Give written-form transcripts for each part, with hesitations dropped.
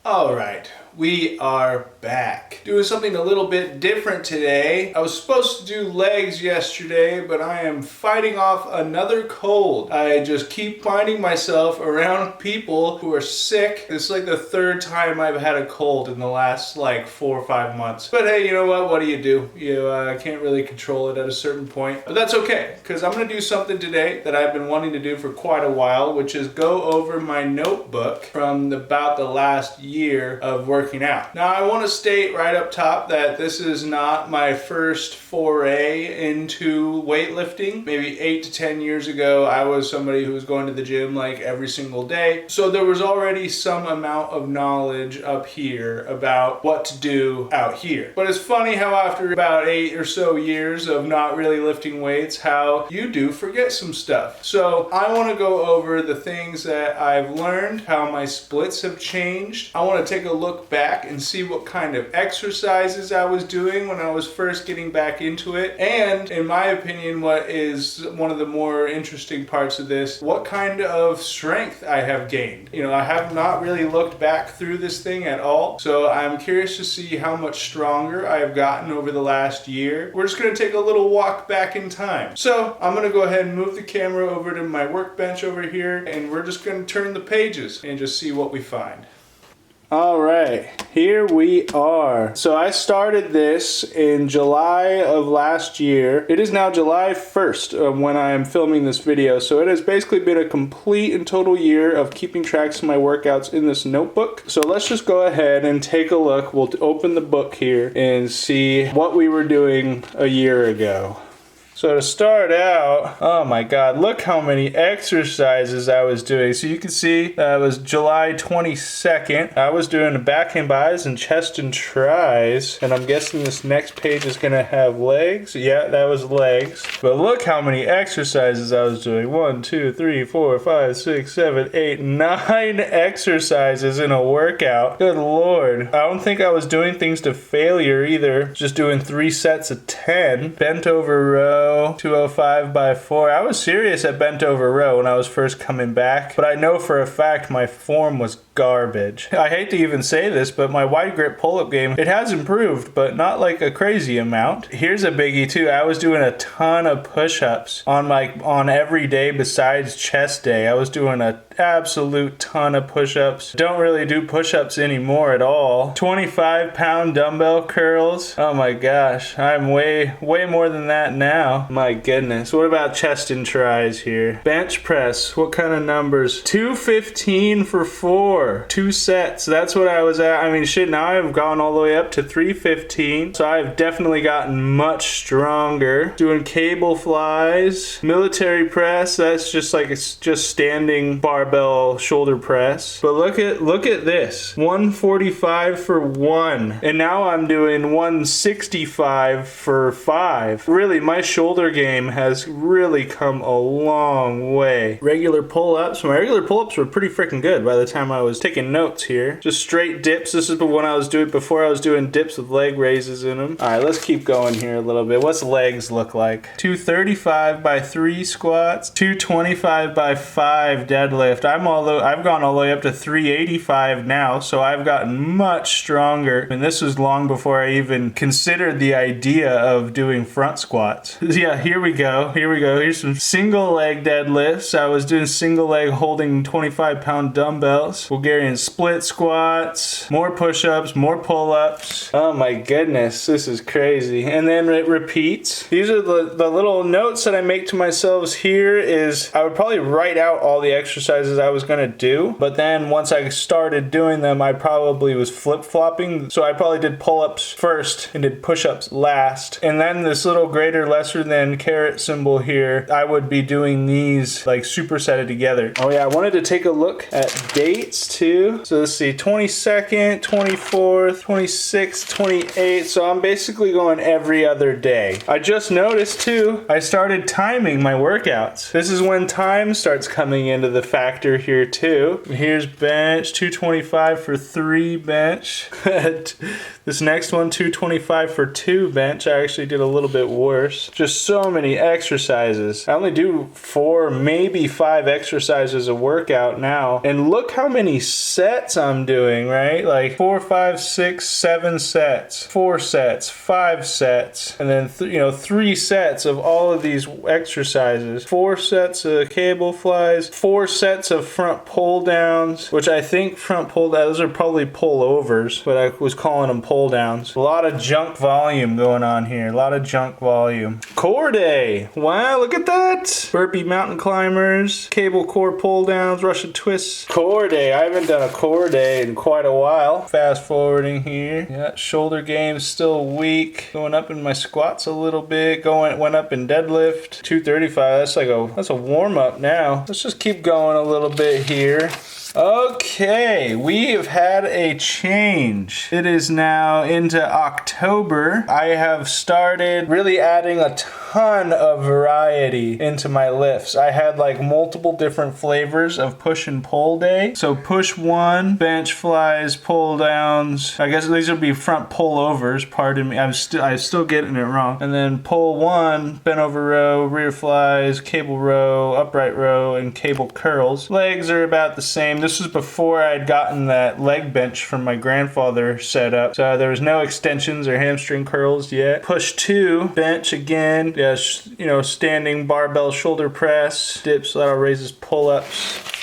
Alright, we are back. Doing something a little bit different today. I was supposed to do legs yesterday, but I am fighting off another cold. I just keep finding myself around people who are sick. It's like the third time I've had a cold in the last like 4 or 5 months. But hey, you know what? What do? You can't really control it at a certain point. But that's okay, because I'm going to do something today that I've been wanting to do for quite a while, which is go over my notebook from about the last year of working out. Now, I want to state right up top that this is not my first foray into weightlifting. Maybe 8 to 10 years ago, I was somebody who was going to the gym like every single day. So there was already some amount of knowledge up here about what to do out here. But it's funny how after about 8 or so years of not really lifting weights, how you do forget some stuff. So I want to go over the things that I've learned, how my splits have changed. I want to take a look back and see what kind of exercises I was doing when I was first getting back into it. And in my opinion, what is one of the more interesting parts of this, what kind of strength I have gained. You know, I have not really looked back through this thing at all. So I'm curious to see how much stronger I have gotten over the last year. We're just going to take a little walk back in time. So I'm going to go ahead and move the camera over to my workbench over here, and we're just going to turn the pages and just see what we find. Alright, here we are. So I started this in July of last year. It is now July 1st when I am filming this video. So it has basically been a complete and total year of keeping tracks of my workouts in this notebook. So let's just go ahead and take a look. We'll open the book here and see what we were doing a year ago. So to start out, oh my god, look how many exercises I was doing. So you can see that was July 22nd. I was doing back and bis and chest and tris. And I'm guessing this next page is going to have legs. Yeah, that was legs. But look how many exercises I was doing. 1, 2, 3, 4, 5, 6, 7, 8, 9 exercises in a workout. Good lord. I don't think I was doing things to failure either. Just doing 3 sets of 10. Bent over row. 205 by 4. I was serious at bent over row when I was first coming back, but I know for a fact my form was garbage. I hate to even say this, but my wide grip pull-up game, it has improved, but not like a crazy amount. Here's a biggie too. I was doing a ton of push-ups on every day besides chest day. I was doing a absolute ton of push-ups. Don't really do push-ups anymore at all. 25-pound dumbbell curls. Oh my gosh, I'm way more than that now. My goodness. What about chest and tris here? Bench press. What kind of numbers? 215 for 4. 2 sets. That's what I was at. I mean, shit, now I've gone all the way up to 315. So I've definitely gotten much stronger. Doing cable flies. Military press. That's just like, it's just standing barbell shoulder press. But look at this. 145 for 1. And now I'm doing 165 for 5. Really, my shoulder game has really come a long way. Regular pull-ups. My regular pull-ups were pretty freaking good by the time I was taking notes here. Just straight dips. This is when I was doing, before I was doing dips with leg raises in them. Alright, let's keep going here a little bit. What's legs look like? 235 by 3 squats. 225 by 5 deadlift. I've gone all the way up to 385 now, so I've gotten much stronger. And this was long before I even considered the idea of doing front squats. Yeah, here we go. Here's some single leg deadlifts. I was doing single leg holding 25-pound dumbbells. Bulgarian split squats. More push-ups, more pull-ups. Oh my goodness, this is crazy. And then it repeats. These are the little notes that I make to myself here is I would probably write out all the exercises I was going to do. But then once I started doing them, I probably was flip-flopping. So I probably did pull-ups first and did push-ups last. And then this little greater, lesser than caret symbol here, I would be doing these like supersetted together. Oh yeah, I wanted to take a look at dates too. So let's see, 22nd, 24th, 26th, 28th. So I'm basically going every other day. I just noticed too, I started timing my workouts. This is when time starts coming into the fact factor here too. Here's bench, 225 for 3 bench. This next one, 225 for 2 bench. I actually did a little bit worse. Just so many exercises. I only do 4, maybe 5 exercises a workout now. And look how many sets I'm doing, right? Like 4, 5, 6, 7 sets, 4 sets, 5 sets, and then 3 sets of all of these exercises. 4 sets of cable flies, 4 sets of front pull downs, which I think front pull downs, those are probably pull overs, but I was calling them pull downs. A lot of junk volume going on here. A lot of junk volume. Core day. Wow, look at that. Burpee mountain climbers, cable core pull downs, Russian twists. Core day. I haven't done a core day in quite a while. Fast forwarding here. Yeah, shoulder game still weak. Going up in my squats a little bit. Went up in deadlift. 235. That's a warm up now. Let's just keep going a little bit here. Okay, we have had a change. It is now into October. I have started really adding a ton of variety into my lifts. I had like multiple different flavors of push and pull day. So push 1, bench flies, pull downs. I guess these would be front pull overs, pardon me. I'm still getting it wrong. And then pull 1, bent over row, rear flies, cable row, upright row, and cable curls. Legs are about the same. This was before I'd gotten that leg bench from my grandfather set up. So there was no extensions or hamstring curls yet. Push 2, bench again. Yeah, standing barbell shoulder press, dips, lateral raises, pull-ups.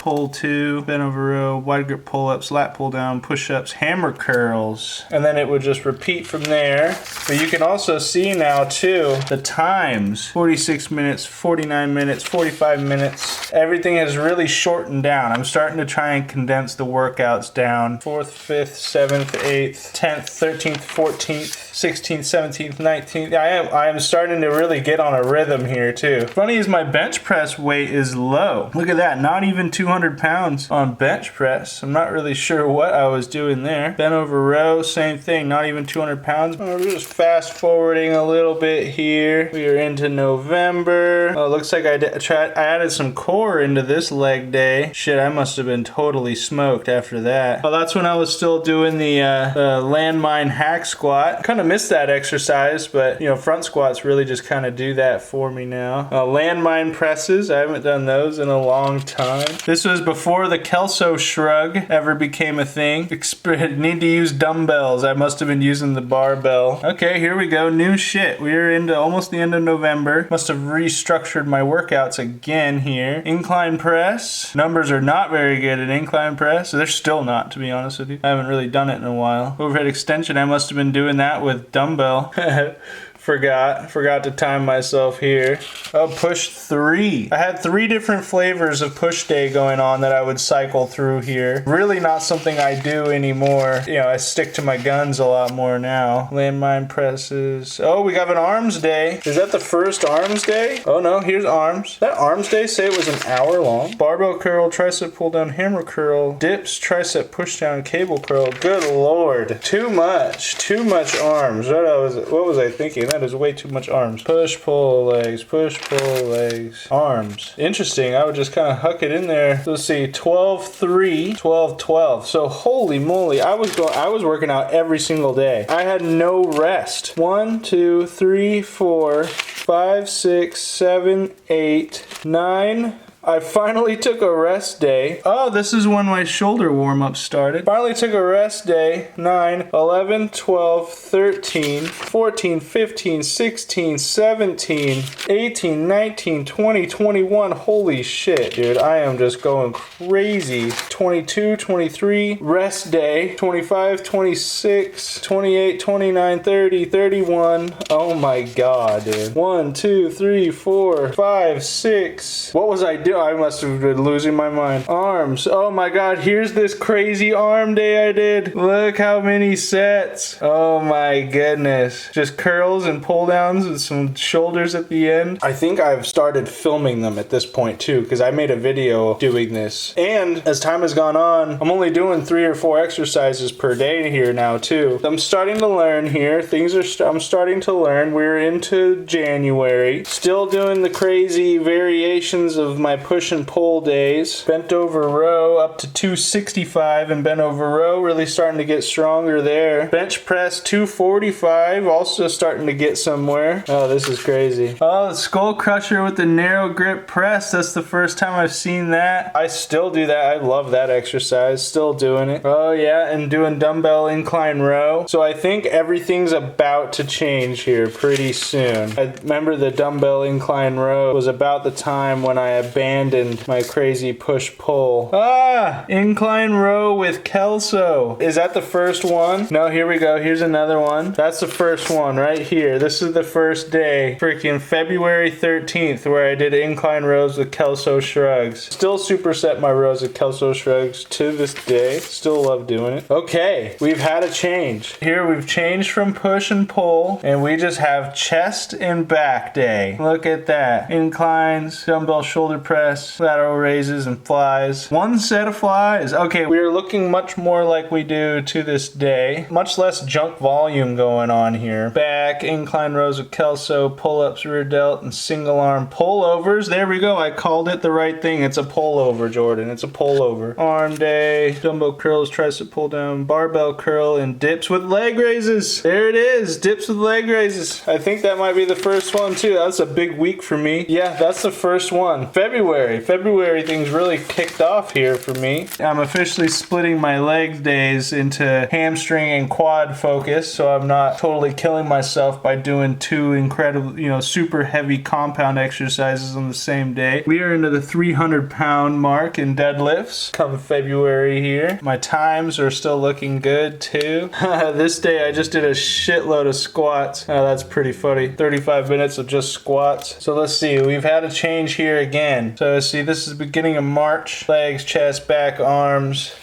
Pull 2, bent over row, wide grip pull-ups, lat pull down, push-ups, hammer curls. And then it would just repeat from there. But you can also see now too, the times. 46 minutes, 49 minutes, 45 minutes. Everything has really shortened down. I'm starting to try and condense the workouts down. 4th, 5th, 7th, 8th, 10th, 13th, 14th, 16th, 17th, 19th. I am starting to really get on a rhythm here too. Funny is my bench press weight is low. Look at that, not even 200 pounds on bench press. I'm not really sure what I was doing there. Bent over row, same thing, not even 200 pounds. We're just fast forwarding a little bit here. We are into November. Oh, looks like I added some core into this leg day. Shit, I must have been totally smoked after that. Oh, that's when I was still doing the landmine hack squat. Kind of missed that exercise, but front squats really just kind of do that for me now. Landmine presses, I haven't done those in a long time. This was before the Kelso shrug ever became a thing. Need to use dumbbells. I must have been using the barbell. Okay, here we go. New shit. We are into almost the end of November. Must have restructured my workouts again here. Incline press. Numbers are not very good at incline press. They're still not, to be honest with you. I haven't really done it in a while. Overhead extension. I must have been doing that with dumbbell. Forgot to time myself here. Oh, push 3. I had 3 different flavors of push day going on that I would cycle through here. Really not something I do anymore. I stick to my guns a lot more now. Landmine presses. Oh, we got an arms day. Is that the first arms day? Oh no, here's arms. That arms day say it was an hour long. Barbell curl, tricep pull down, hammer curl, dips, tricep push down, cable curl. Good lord. Too much arms. What was I thinking? That is way too much arms. Push, pull, legs, push, pull, legs, arms. Interesting. I would just kind of huck it in there. Let's see, 12-3, 12-12. So holy moly, I was working out every single day. I had no rest. 1, 2, 3, 4, 5, 6, 7, 8, 9. I finally took a rest day. Oh, this is when my shoulder warm-up started. Finally took a rest day. 9, 11, 12, 13, 14, 15, 16, 17, 18, 19, 20, 21. Holy shit, dude. I am just going crazy. 22, 23, rest day. 25, 26, 28, 29, 30, 31. Oh my god, dude. 1, 2, 3, 4, 5, 6. What was I doing? I must have been losing my mind. Arms. Oh my god, here's this crazy arm day I did. Look how many sets. Oh my goodness. Just curls and pull downs with some shoulders at the end. I think I've started filming them at this point too, because I made a video doing this. And as time has gone on, I'm only doing 3 or 4 exercises per day here now too. I'm starting to learn here. I'm starting to learn. We're into January. Still doing the crazy variations of my push and pull days. Bent over row up to 265 and bent over row, really starting to get stronger there. Bench press 245, also starting to get somewhere. Oh, this is crazy. Oh, the skull crusher with the narrow grip press. That's the first time I've seen that. I still do that. I love that exercise. Still doing it. Oh yeah, and doing dumbbell incline row. So I think everything's about to change here pretty soon. I remember the dumbbell incline row was about the time when I abandoned my crazy push-pull. Ah! Incline row with Kelso. Is that the first one? No, here we go. Here's another one. That's the first one right here. This is the first day. Freaking February 13th where I did incline rows with Kelso shrugs. Still superset my rows of Kelso shrugs to this day. Still love doing it. Okay, we've had a change. Here we've changed from push and pull and we just have chest and back day. Look at that. Inclines, dumbbell shoulder press, lateral raises and flies. One set of flies. Okay, we're looking much more like we do to this day. Much less junk volume going on here. Back, incline rows of Kelso, pull-ups, rear delt, and single arm pullovers. There we go. I called it the right thing. It's a pullover, Jordan. It's a pullover. Arm day, dumbbell curls, tricep pull down, barbell curl, and dips with leg raises. There it is. Dips with leg raises. I think that might be the first one too. That's a big week for me. Yeah, that's the first one. February things really kicked off here for me. I'm officially splitting my leg days into hamstring and quad focus, so I'm not totally killing myself by doing two incredible, super heavy compound exercises on the same day. We are into the 300-pound mark in deadlifts come February here. My times are still looking good too. This day I just did a shitload of squats. Oh, that's pretty funny. 35 minutes of just squats. So let's see, we've had a change here again. So see, this is beginning of March. Legs, chest, back, arms.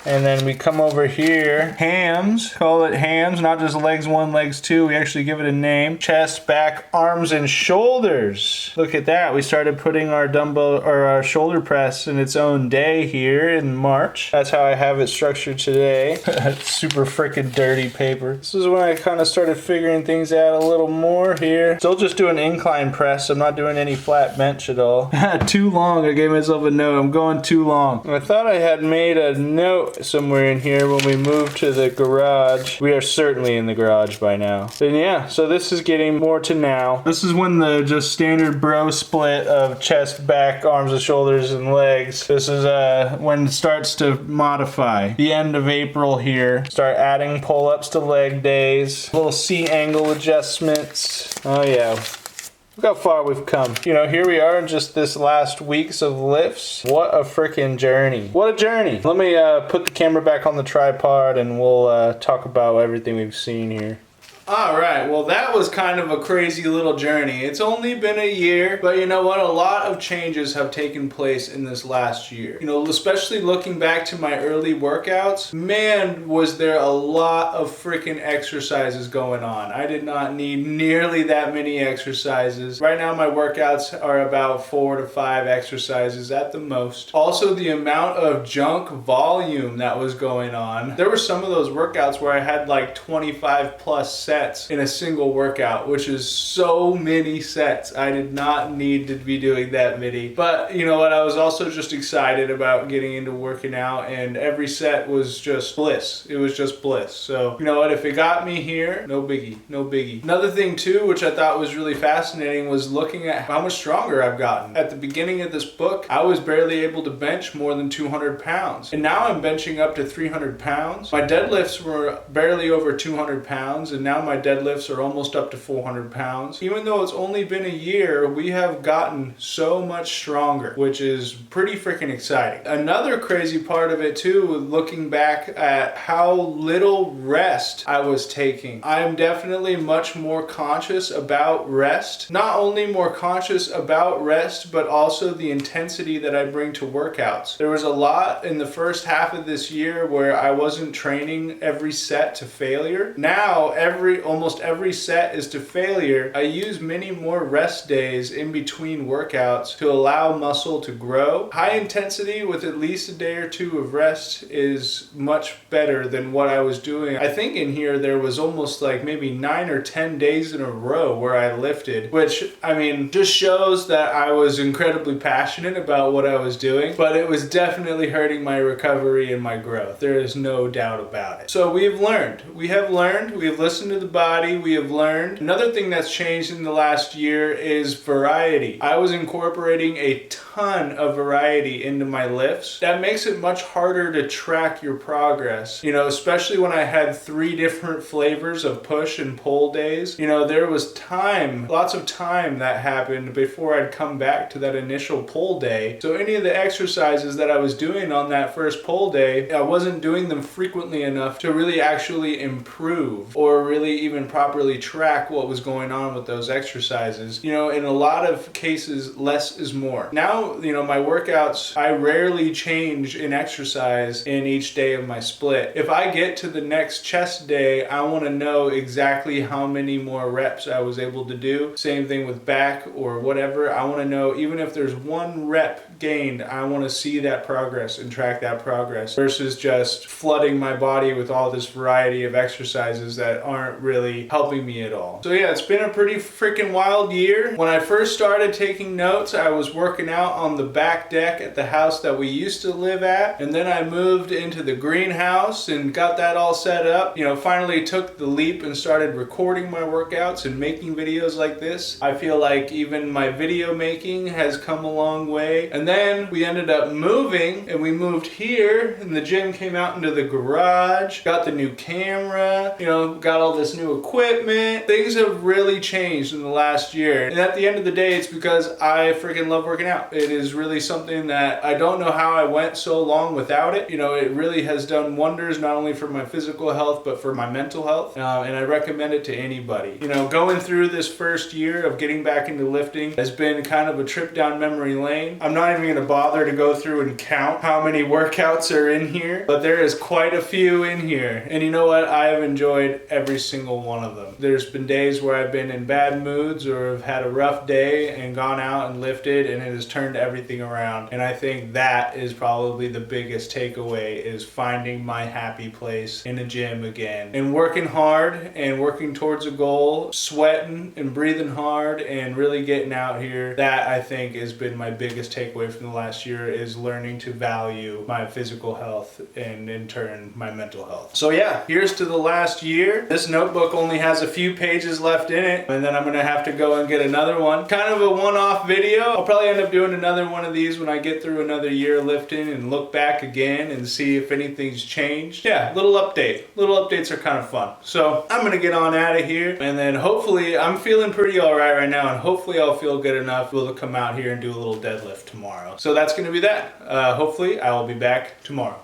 And then we come over here, hams, call it hams, not just legs 1, legs 2, we actually give it a name. Chest, back, arms, and shoulders. Look at that, we started putting our dumbbell, or our shoulder press in its own day here in March. That's how I have it structured today. Super freaking dirty paper. This is when I kind of started figuring things out a little more here. Still just doing incline press, I'm not doing any flat bench at all. Too long, I gave myself a note, I'm going too long. I thought I had made a note somewhere in here when we moved to the garage. We are certainly in the garage by now. And yeah, so this is getting more to now. This is when the just standard bro split of chest, back, arms and shoulders and legs. This is when it starts to modify. The end of April here. Start adding pull-ups to leg days. Little C angle adjustments. Oh yeah. Look how far we've come. Here we are in just this last weeks of lifts. What a freaking journey. What a journey. Let me put the camera back on the tripod and we'll talk about everything we've seen here. Alright, well that was kind of a crazy little journey. It's only been a year, but you know what? A lot of changes have taken place in this last year. Especially looking back to my early workouts, man, was there a lot of freaking exercises going on. I did not need nearly that many exercises. Right now my workouts are about 4 to 5 exercises at the most. Also the amount of junk volume that was going on. There were some of those workouts where I had like 25 plus sets in a single workout, which is so many sets. I did not need to be doing that many. But you know what? I was also just excited about getting into working out, and every set was just bliss. It was just bliss. So you know what? If it got me here, no biggie, no biggie. Another thing too, which I thought was really fascinating, was looking at how much stronger I've gotten. At the beginning of this book, I was barely able to bench more than 200 pounds. And now I'm benching up to 300 pounds. My deadlifts were barely over 200 pounds, and now my deadlifts are almost up to 400 pounds. Even though it's only been a year, we have gotten so much stronger, which is pretty freaking exciting. Another crazy part of it too, looking back at how little rest I was taking. I am definitely much more conscious about rest. Not only more conscious about rest, but also the intensity that I bring to workouts. There was a lot in the first half of this year where I wasn't training every set to failure. Now, every almost every set is to failure, I use many more rest days in between workouts to allow muscle to grow. High intensity with at least a day or two of rest is much better than what I was doing. I think in here there was almost like maybe 9 or 10 days in a row where I lifted, which I mean just shows that I was incredibly passionate about what I was doing, but it was definitely hurting my recovery and my growth. There is no doubt about it. So we have learned, we have listened to the body, we have learned. Another thing that's changed in the last year is variety. I was incorporating a ton of variety into my lifts. That makes it much harder to track your progress, you know, especially when I had 3 different flavors of push and pull days. You know, there was time, lots of time that happened before I'd come back to that initial pull day. So any of the exercises that I was doing on that first pull day, I wasn't doing them frequently enough to really actually improve or really even properly track what was going on with those exercises. You know, in a lot of cases, less is more. Now, you know, my workouts, I rarely change in exercise in each day of my split. If I get to the next chest day, I want to know exactly how many more reps I was able to do. Same thing with back or whatever. I want to know, even if there's 1 rep gained, I want to see that progress and track that progress versus just flooding my body with all this variety of exercises that aren't really helping me at all. So yeah, it's been a pretty freaking wild year. When I first started taking notes, I was working out on the back deck at the house that we used to live at, and then I moved into the greenhouse and got that all set up. You know, finally took the leap and started recording my workouts and making videos like this. I feel like even my video making has come a long way. And then we ended up moving, and we moved here, and the gym came out into the garage, got the new camera, you know, got all this new equipment. Things have really changed in the last year. And at the end of the day, it's because I freaking love working out. It is really something that I don't know how I went so long without it. You know, it really has done wonders not only for my physical health, but for my mental health. And I recommend it to anybody. You know, going through this first year of getting back into lifting has been kind of a trip down memory lane. I'm not even going to bother to go through and count how many workouts are in here, but there is quite a few in here. And you know what? I have enjoyed every single one of them. There's been days where I've been in bad moods or have had a rough day and gone out and lifted, and it has turned everything around. And I think that is probably the biggest takeaway, is finding my happy place in a gym again and working hard and working towards a goal, sweating and breathing hard and really getting out here. That I think has been my biggest takeaway from the last year, is learning to value my physical health and in turn my mental health. So yeah, here's to the last year. This notebook only has a few pages left in it, and then I'm gonna have to go and get another one. Kind of a one-off video. I'll probably end up doing another one of these when I get through another year lifting and look back again and see if anything's changed. Yeah, little update. Little updates are kind of fun. So I'm gonna get on out of here, and then hopefully I'm feeling pretty all right now, and hopefully I'll feel good enough to be able to come out here and do a little deadlift tomorrow. So that's gonna be that. Hopefully I will be back tomorrow.